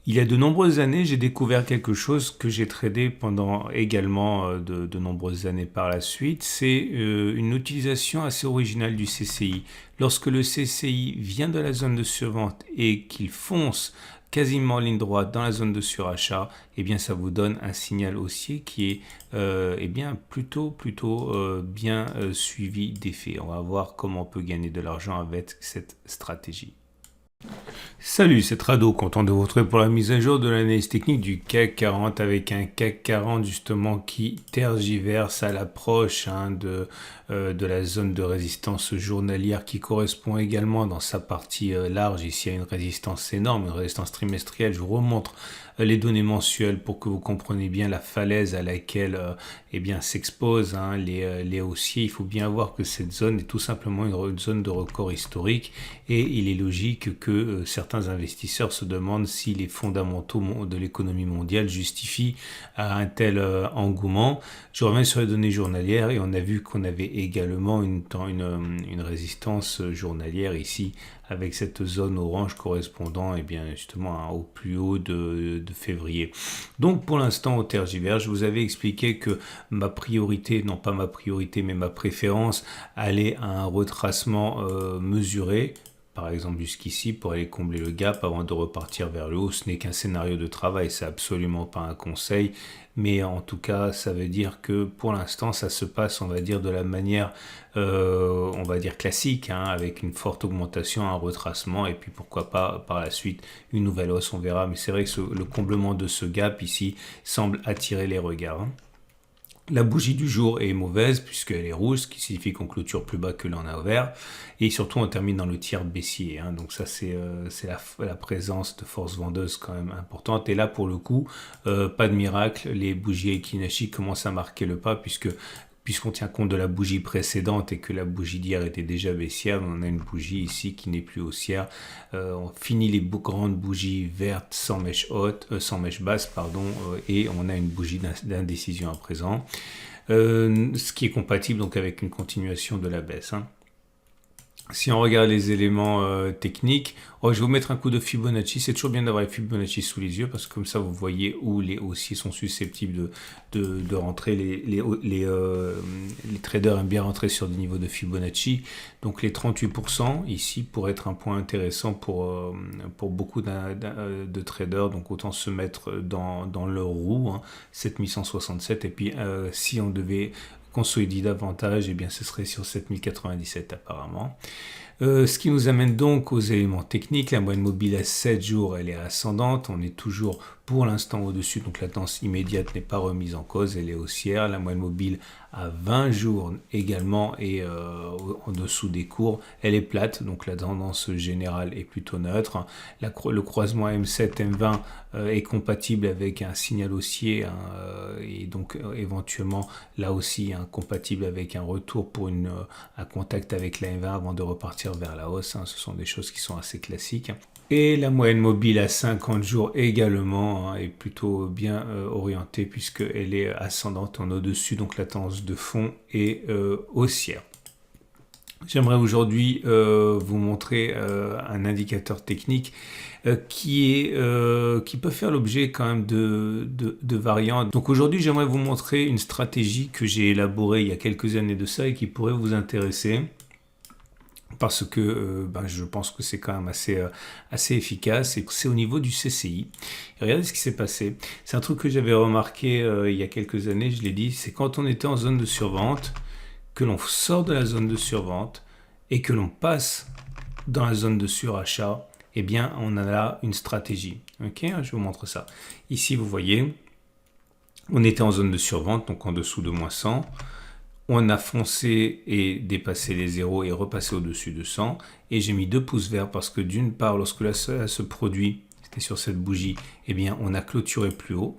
Il y a de nombreuses années, j'ai découvert quelque chose que j'ai tradé pendant également de nombreuses années par la suite. C'est une utilisation assez originale du CCI. Lorsque le CCI vient de la zone de survente et qu'il fonce quasiment en ligne droite dans la zone de surachat, eh bien ça vous donne un signal haussier qui est eh bien plutôt bien suivi d'effet. On va voir comment on peut gagner de l'argent avec cette stratégie. Salut, c'est Rado, content de vous retrouver pour la mise à jour de l'analyse technique du CAC 40 avec un CAC 40 justement qui tergiverse à l'approche de la zone de résistance journalière qui correspond également dans sa partie large ici à une résistance énorme, une résistance trimestrielle. Je vous remontre les données mensuelles pour que vous compreniez bien la falaise à laquelle eh bien, s'exposent les haussiers. Il faut bien voir que cette zone est tout simplement une zone de record historique et il est logique que certains investisseurs se demandent si les fondamentaux de l'économie mondiale justifient un tel engouement. Je reviens sur les données journalières et on a vu qu'on avait également une résistance journalière ici avec cette zone orange correspondant eh bien, justement au plus haut de février. Donc pour l'instant au tergiverse, je vous avais expliqué que ma priorité, non pas ma priorité mais ma préférence allait à un retracement mesuré, par exemple jusqu'ici pour aller combler le gap avant de repartir vers le haut. Ce n'est qu'un scénario de travail, c'est absolument pas un conseil, mais en tout cas ça veut dire que pour l'instant ça se passe on va dire de la manière on va dire classique, avec une forte augmentation, un retracement et puis pourquoi pas par la suite une nouvelle hausse, on verra, mais c'est vrai que le comblement de ce gap ici semble attirer les regards. La bougie du jour est mauvaise puisqu'elle est rouge, ce qui signifie qu'on clôture plus bas que l'on a ouvert. Et surtout, on termine dans le tiers baissier. Donc ça, c'est la présence de force vendeuse quand même importante. Et là, pour le coup, pas de miracle. Les bougies Ekinashi commencent à marquer le pas puisqu'on tient compte de la bougie précédente et que la bougie d'hier était déjà baissière, on a une bougie ici qui n'est plus haussière. On finit les grandes bougies vertes sans mèche haute, sans mèche basse, pardon, et on a une bougie d'indécision à présent. Ce qui est compatible donc avec une continuation de la baisse. Si on regarde les éléments techniques, je vais vous mettre un coup de Fibonacci. C'est toujours bien d'avoir les Fibonacci sous les yeux parce que comme ça vous voyez où les haussiers sont susceptibles de rentrer. Les traders aiment bien rentrer sur des niveaux de Fibonacci. Donc les 38% ici pourrait être un point intéressant pour beaucoup de traders. Donc autant se mettre dans leur roue, 7167. Et puis si on devait consolider davantage, eh bien ce serait sur 7097 apparemment. Ce qui nous amène donc aux éléments techniques. La moyenne mobile à 7 jours, elle est ascendante. On est toujours pour l'instant au-dessus, donc la tendance immédiate n'est pas remise en cause, elle est haussière. La moyenne mobile à 20 jours également est en dessous des cours, elle est plate, donc la tendance générale est plutôt neutre. Le croisement M7, M20 est compatible avec un signal haussier et donc éventuellement là aussi compatible avec un retour pour un contact avec la M20 avant de repartir vers la hausse. Ce sont des choses qui sont assez classiques. Et la moyenne mobile à 50 jours également est plutôt bien orientée puisqu'elle est ascendante en au-dessus, donc la tendance de fond est haussière. J'aimerais aujourd'hui vous montrer un indicateur technique qui peut faire l'objet quand même de variantes. Donc aujourd'hui, j'aimerais vous montrer une stratégie que j'ai élaborée il y a quelques années de ça et qui pourrait vous intéresser. Parce que je pense que c'est quand même assez efficace et c'est au niveau du CCI. Et regardez ce qui s'est passé. C'est un truc que j'avais remarqué il y a quelques années, je l'ai dit, c'est quand on était en zone de survente, que l'on sort de la zone de survente et que l'on passe dans la zone de surachat, eh bien on a là une stratégie. Ok, je vous montre ça. Ici, vous voyez, on était en zone de survente, donc en dessous de moins 100. On a foncé et dépassé les zéros et repassé au-dessus de 100. Et j'ai mis 2 pouces verts parce que d'une part, lorsque cela se produit, c'était sur cette bougie, eh bien, on a clôturé plus haut.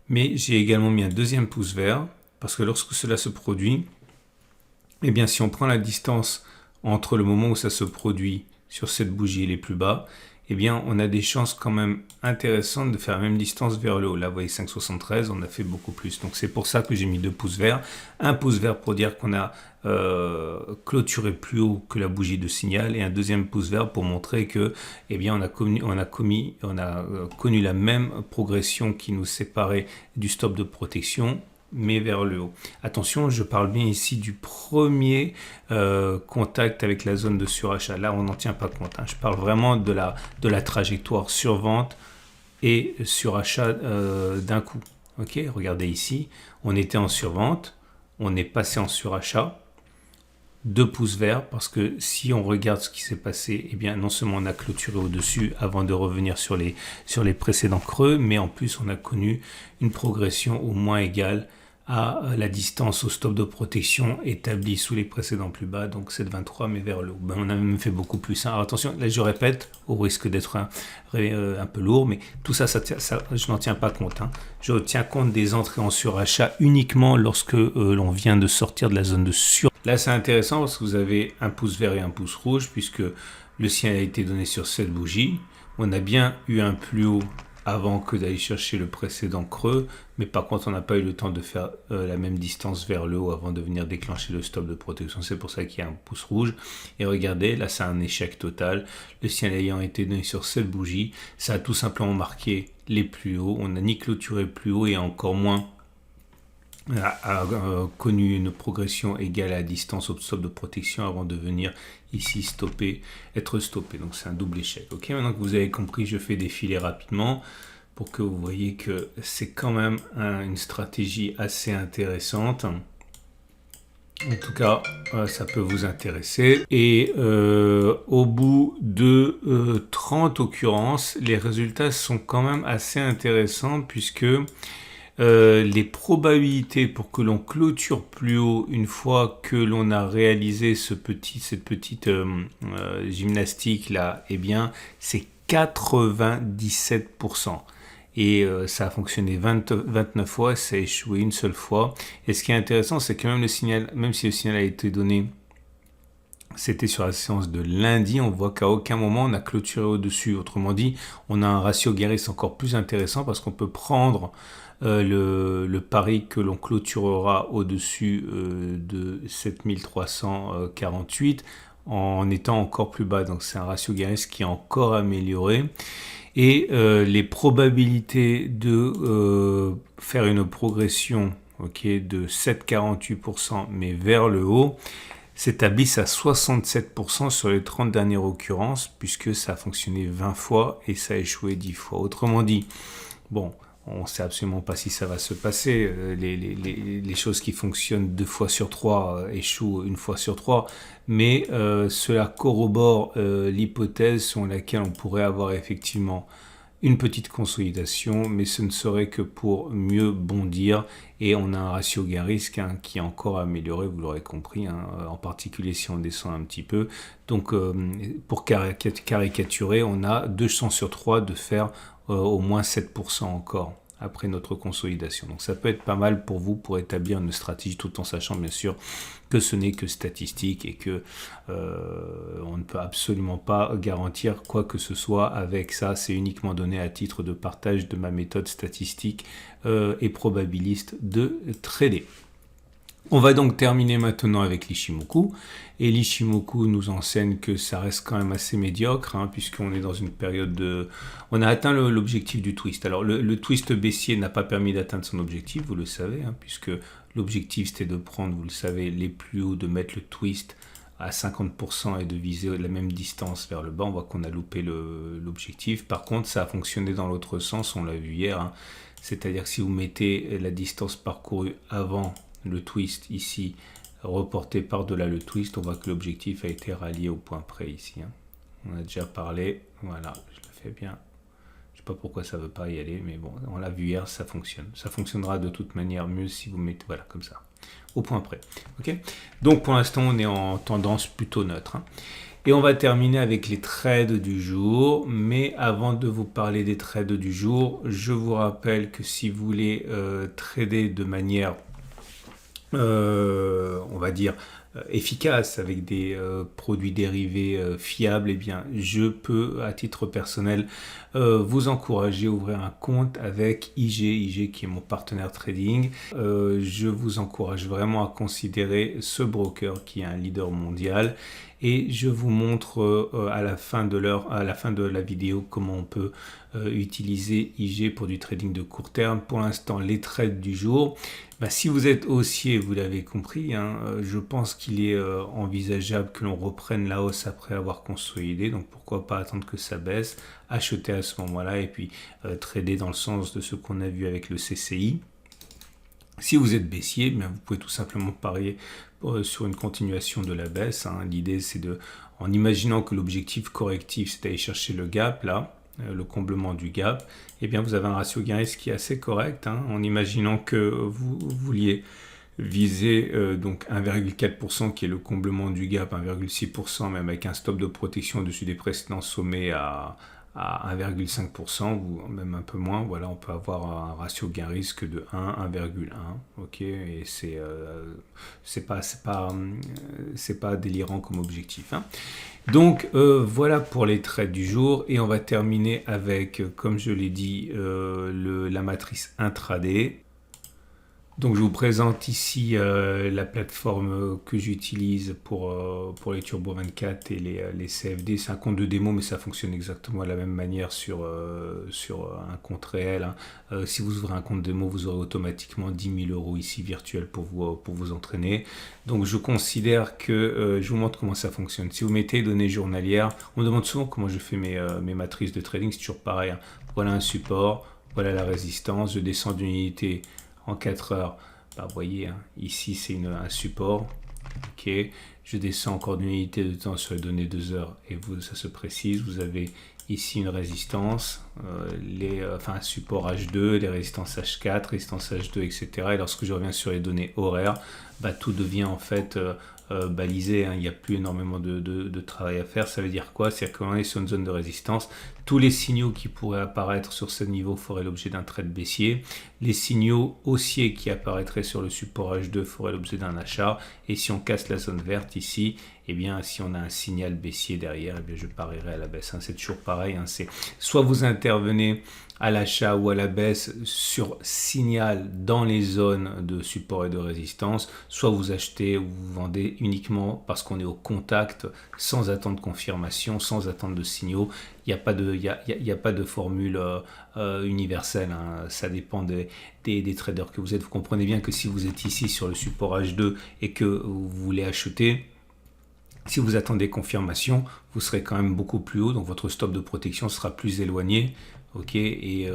Mais j'ai également mis un deuxième pouce vert parce que lorsque cela se produit, eh bien, si on prend la distance entre le moment où ça se produit sur cette bougie et les plus bas, eh bien, on a des chances quand même intéressantes de faire la même distance vers le haut. Là, vous voyez 5,73, on a fait beaucoup plus. Donc, c'est pour ça que j'ai mis 2 pouces verts. Un pouce vert pour dire qu'on a clôturé plus haut que la bougie de signal, et un deuxième pouce vert pour montrer que, eh bien, on a connu la même progression qui nous séparait du stop de protection, mais vers le haut. Attention, je parle bien ici du premier contact avec la zone de surachat. Là, on n'en tient pas compte, hein. Je parle vraiment de la trajectoire survente et surachat d'un coup. Ok, regardez ici, on était en survente, on est passé en surachat, 2 pouces verts, parce que si on regarde ce qui s'est passé, eh bien non seulement on a clôturé au-dessus avant de revenir sur les précédents creux, mais en plus on a connu une progression au moins égale à la distance au stop de protection établie sous les précédents plus bas, donc 7,23 mais vers le haut. Ben, on a même fait beaucoup plus. Alors attention, là je répète, au risque d'être un peu lourd, mais tout ça, je n'en tiens pas compte, hein. Je tiens compte des entrées en surachat uniquement lorsque l'on vient de sortir de la zone de sur. Là c'est intéressant parce que vous avez un pouce vert et un pouce rouge, puisque le signal a été donné sur cette bougie. On a bien eu un plus haut avant que d'aller chercher le précédent creux, mais par contre on n'a pas eu le temps de faire la même distance vers le haut avant de venir déclencher le stop de protection. C'est pour ça qu'il y a un pouce rouge. Et regardez, là c'est un échec total. Le signal ayant été donné sur cette bougie, ça a tout simplement marqué les plus hauts. On n'a ni clôturé plus haut et encore moins a connu une progression égale à la distance au stop de protection avant de venir ici être stoppé. Donc c'est un double échec. Ok, maintenant que vous avez compris, je fais défiler rapidement pour que vous voyez que c'est quand même une stratégie assez intéressante. En tout cas, ça peut vous intéresser. Et au bout de 30 occurrences, les résultats sont quand même assez intéressants, puisque les probabilités pour que l'on clôture plus haut une fois que l'on a réalisé cette petite gymnastique là, eh bien c'est 97%. Et ça a fonctionné 29 fois, ça a échoué une seule fois. Et ce qui est intéressant, c'est que même si le signal a été donné, c'était sur la séance de lundi, on voit qu'à aucun moment on a clôturé au-dessus. Autrement dit, on a un ratio Garris encore plus intéressant, parce qu'on peut prendre le pari que l'on clôturera au-dessus de 7348 en étant encore plus bas. Donc c'est un ratio Garris qui est encore amélioré. Et les probabilités de faire une progression de 7,48% mais vers le haut s'établissent à 67% sur les 30 dernières occurrences, puisque ça a fonctionné 20 fois et ça a échoué 10 fois. Autrement dit, bon, on ne sait absolument pas si ça va se passer. Les choses qui fonctionnent 2 fois sur 3 échouent 1 fois sur 3. Mais cela corrobore l'hypothèse selon laquelle on pourrait avoir effectivement une petite consolidation, mais ce ne serait que pour mieux bondir. Et on a un ratio gain-risque qui est encore amélioré, vous l'aurez compris, hein, en particulier si on descend un petit peu. Donc pour caricaturer, on a 2 chances sur 3 de faire au moins 7% encore après notre consolidation. Donc ça peut être pas mal pour vous pour établir une stratégie, tout en sachant bien sûr que ce n'est que statistique et que on ne peut absolument pas garantir quoi que ce soit avec ça. C'est uniquement donné à titre de partage de ma méthode statistique et probabiliste de trader. On va donc terminer maintenant avec l'Ichimoku. Et l'Ichimoku nous enseigne que ça reste quand même assez médiocre, hein, puisqu'on est dans une période de... On a atteint l'objectif du twist. Alors le twist baissier n'a pas permis d'atteindre son objectif, vous le savez, hein, puisque l'objectif c'était de prendre, vous le savez, les plus hauts, de mettre le twist à 50% et de viser la même distance vers le bas. On voit qu'on a loupé l'objectif. Par contre, ça a fonctionné dans l'autre sens, on l'a vu hier, hein. C'est-à-dire que si vous mettez la distance parcourue avant le twist ici, reporté par-delà le twist, on voit que l'objectif a été rallié au point près ici, hein. On a déjà parlé, voilà, je le fais bien. Je ne sais pas pourquoi ça ne veut pas y aller, mais bon, on l'a vu hier, ça fonctionne. Ça fonctionnera de toute manière mieux si vous mettez, voilà, comme ça, au point près. Okay, donc pour l'instant, on est en tendance plutôt neutre, hein. Et on va terminer avec les trades du jour. Mais avant de vous parler des trades du jour, je vous rappelle que si vous voulez trader de manière on va dire efficace avec des produits dérivés fiables, eh bien, je peux, à titre personnel, vous encourager à ouvrir un compte avec IG qui est mon partenaire trading. Je vous encourage vraiment à considérer ce broker qui est un leader mondial. Et je vous montre à la fin de la vidéo comment on peut utiliser IG pour du trading de court terme. Pour l'instant, les trades du jour. Si vous êtes haussier, vous l'avez compris, hein, je pense qu'il est envisageable que l'on reprenne la hausse après avoir consolidé. Donc pourquoi pas attendre que ça baisse, acheter à ce moment-là et puis trader dans le sens de ce qu'on a vu avec le CCI. Si vous êtes baissier, bien vous pouvez tout simplement parier sur une continuation de la baisse. Hein. L'idée, c'est en imaginant que l'objectif correctif, c'est d'aller chercher le gap, là, le comblement du gap, eh bien vous avez un ratio gain-risque qui est assez correct. Hein, en imaginant que vous vouliez viser donc 1,4% qui est le comblement du gap, 1,6% même avec un stop de protection au-dessus des précédents sommets à 1,5% ou même un peu moins, voilà, on peut avoir un ratio gain-risque de 1,1, ok, et c'est pas délirant comme objectif. Hein. Donc voilà pour les trades du jour et on va terminer avec, comme je l'ai dit, la matrice intraday. Donc je vous présente ici la plateforme que j'utilise pour les Turbo 24 et les CFD. C'est un compte de démo mais ça fonctionne exactement de la même manière sur un compte réel. Hein. Si vous ouvrez un compte démo, vous aurez automatiquement 10 000 euros ici virtuels pour vous entraîner. Donc je considère que je vous montre comment ça fonctionne. Si vous mettez données journalières, on me demande souvent comment je fais mes matrices de trading, c'est toujours pareil. Hein. Voilà un support, voilà la résistance, je descends d'une unité en 4 heures, vous voyez, hein, ici c'est un support, ok, je descends encore d'une unité de temps sur les données 2 heures et ça se précise, vous avez ici une résistance, un support H2, les résistances H4, résistance H2, etc. Et lorsque je reviens sur les données horaires, tout devient en fait balisé, hein. Il n'y a plus énormément de travail à faire. Ça veut dire quoi? C'est-à-dire qu'on est sur une zone de résistance. Tous les signaux qui pourraient apparaître sur ce niveau feraient l'objet d'un trade baissier. Les signaux haussiers qui apparaîtraient sur le support H2 feraient l'objet d'un achat. Et si on casse la zone verte ici, eh bien, si on a un signal baissier derrière, eh bien, je parierai à la baisse. Hein. C'est toujours pareil. Hein. C'est soit vous intervenez à l'achat ou à la baisse sur signal dans les zones de support et de résistance, soit vous achetez ou vous vendez uniquement parce qu'on est au contact, sans attendre confirmation, sans attendre de signaux. Il n'y a pas de formule universelle, hein. Ça dépend des traders que vous êtes. Vous comprenez bien que si vous êtes ici sur le support H2 et que vous voulez acheter, si vous attendez confirmation, vous serez quand même beaucoup plus haut, donc votre stop de protection sera plus éloigné. Ok, et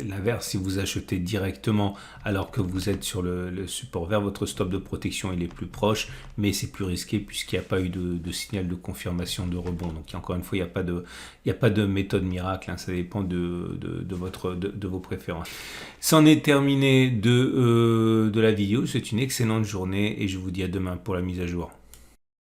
l'inverse, si vous achetez directement alors que vous êtes sur le support vert, votre stop de protection il est plus proche, mais c'est plus risqué puisqu'il n'y a pas eu de signal de confirmation de rebond. Donc encore une fois, il n'y a pas de méthode miracle, hein, ça dépend de vos préférences. C'en est terminé de la vidéo, c'est une excellente journée et je vous dis à demain pour la mise à jour.